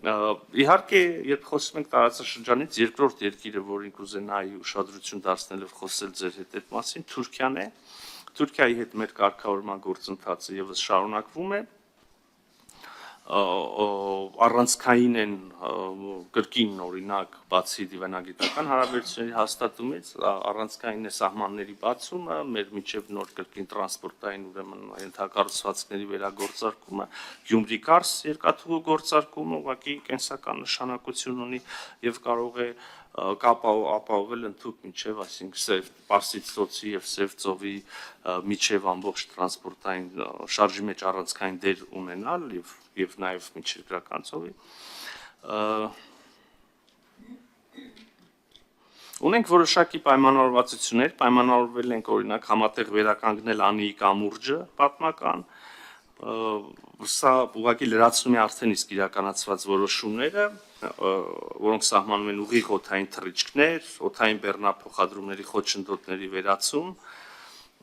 Իհարկե, երբ խոսում ենք տարածաշրջանից, երկրորդ երկիրը, որին կուզենայի ուշադրություն դարձնելով խոսել ձեր հետ այդ մասին, Թուրքիան է։ Թուրքիայի հետ մեր կարգավորման գործընթացը եւս շարունակվում է։ Առանցքային են կրկին օրինակ բացի դիվանագիտական հարաբերությունների հաստատումից առանցքային է սահմանների բացումը, մեր միջև նոր կրկին տրանսպորտային ուրեմն ենթակառուցվածքների վերագործարկումը, Գյումրի-Կարս երկաթուղու գործարկումը ուղղակի կենսական նշանակություն ունի եւ կարող է կապ ապահովել ընդհանուր միջև, այսինքն Պարսից ծոցի եւ Սև ծովի միջև ամբողջ տրանսպորտային շարժի մեջ առանցքային դեր ունենալ եւ նաեւ միջերկրական ծովի Ունենք որոշակի պայմանավորվածություններ, պայմանավորվել ենք օրինակ համատեղ վերականգնել Անիի կամուրջը պատմական Սա ուղղակի լրացնում է արդեն իսկ իրականացված որոշումները, որոնք սահմանում են ուղիղ օդային թռիչքներ, օդային բեռնափոխադրումների խոչընդոտների վերացում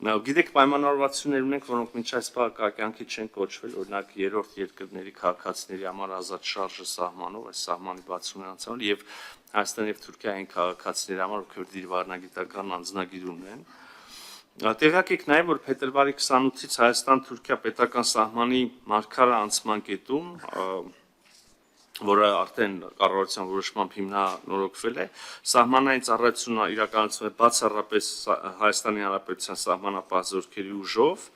Գիտեք, պայմանավորվածություններ ունենք, որոնք մինչ այս պահը կյանքի չեն կոչվել, օրինակ երրորդ երկրների քաղաքացիների համար ազատ շարժը սահմանով, այս սահմանի բացումն անցանալ եւ Հայաստանի եւ Թուրքիայի քաղաքացիների համար ովքեր դիվանագիտական անձնագիր ունեն Տեղյակ եք նաև, որ փետրվարի 28-ից Հայաստան-Թուրքիա պետական սահմանի մարգարե անցման կետում, որը արդեն կառավարության որոշմամբ հիմնանորոգվել է, սահմանային ծառայությունը իրականացվում է բացառապես Հայաստանի Հանրապետության սահմանապահ զորքերի ուժով,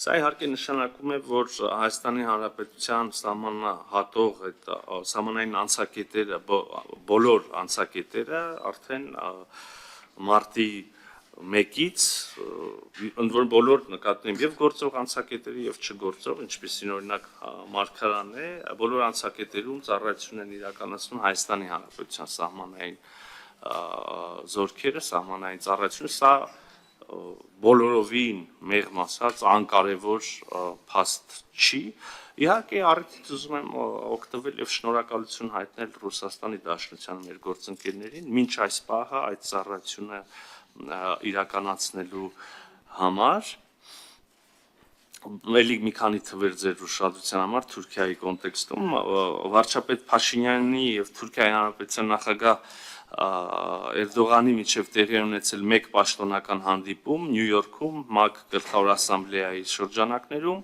Սա իհարկե նշանակում է, որ Հայաստանի Հանրապետության սահմանահատող սահմանային անցակետերը, բոլոր անցակետերը արդեն մարտի 1-ից, ընդ որում բոլոր նկատի ունեմ եւ գործող անցակետերը եւ չգործող, ինչպեսին օրինակ Մարգարան է, բոլոր անցակետերում ծառայություն են իրականացնում Հայաստանի Հանրապետության սահմանային զորքերը, սահմանային ծառայությունը, սա բոլորովին մեղմ ասած անկարևոր փաստ չի իհարկե առիթից ուզում եմ օգտվել եւ շնորհակալություն հայտնել Ռուսաստանի Դաշնությանը մեր գործընկերներին մինչ այս պահը այդ ծառայությունը իրականացնելու համար Ելի մի քանի թվեր ձեր ուշադրության համար Թուրքիայի կոնտեքստում վարչապետ Փաշինյանի եւ Թուրքիայի Հանրապետության նախագահ Էրդողանի միջև տեղի ունեցել մեկ պաշտոնական հանդիպում Նյու Յորքում ՄԱԿ գլխավոր ասամբլեայի շրջանակներում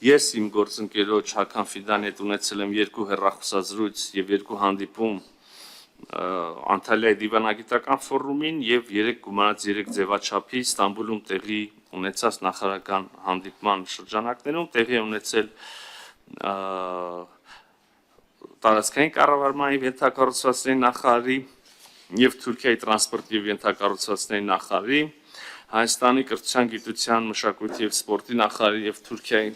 Ես իմ գործընկերոջ Հական Ֆիդանի հետ ունեցել եմ 2 հեռախոսազրույց եւ 2 հանդիպում Անտալիայի դիվանագիտական ֆորումին եւ 3 գումարած 3 ձևաչափի Ստամբուլում տեղի ունեցած նախարարական հանդիպման շրջանակներում տեղի ունեցել տարածքային կառավարման եւ ենթակառուցվածքների նախարարի եւ Թուրքիայի տրանսպորտի եւ ենթակառուցվածքների նախարարի, Հայաստանի կրթության, գիտության, մշակույթի եւ սպորտի նախարարի եւ Թուրքիայի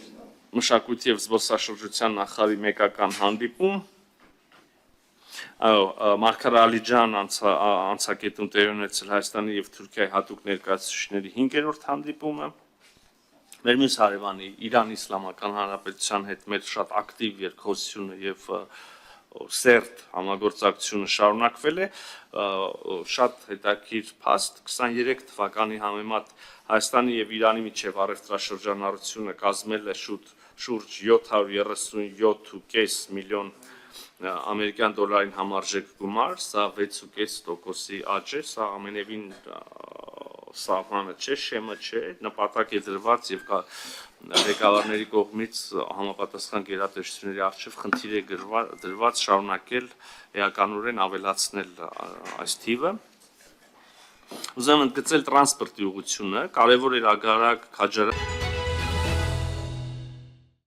մշակույթի եւ զբոսաշրջության նախարարի մեկական հանդիպում Մարգարե Ալիջան անցակետում տեղի ունեցել Հայաստանի եւ Թուրքիայի հատուկ ներկայացուցիչների 5-րդ հանդիպումը Մեր մյուս հարևանի Իրանի Իսլամական Հանրապետության հետ մեր շատ ակտիվ երկխոսությունը եւ սերտ համագործակցությունը շարունակվել է շատ հետաքրքիր փաստ 23 թվականի համեմատ Հայաստանի եւ Իրանի միջև առևտրաշրջանառությունը կազմել է շուրջ 737.5 միլիոն ամերիկյան դոլարին համարժեք գումար, սա 6.5%-ի աճ է, սա ամենևին սահմանը չէ, շեմը չէ, նպատակ է դրված եւ ղեկավարների կողմից համապատասխան գերատեսչությունների արչիվ խնդիր է դրված շարունակել էականորեն ավելացնել այս թիվը Ուզում եմ ընդգծել տրանսպորտի ուղղությունը, կարևոր էր ագարակ քաջարակ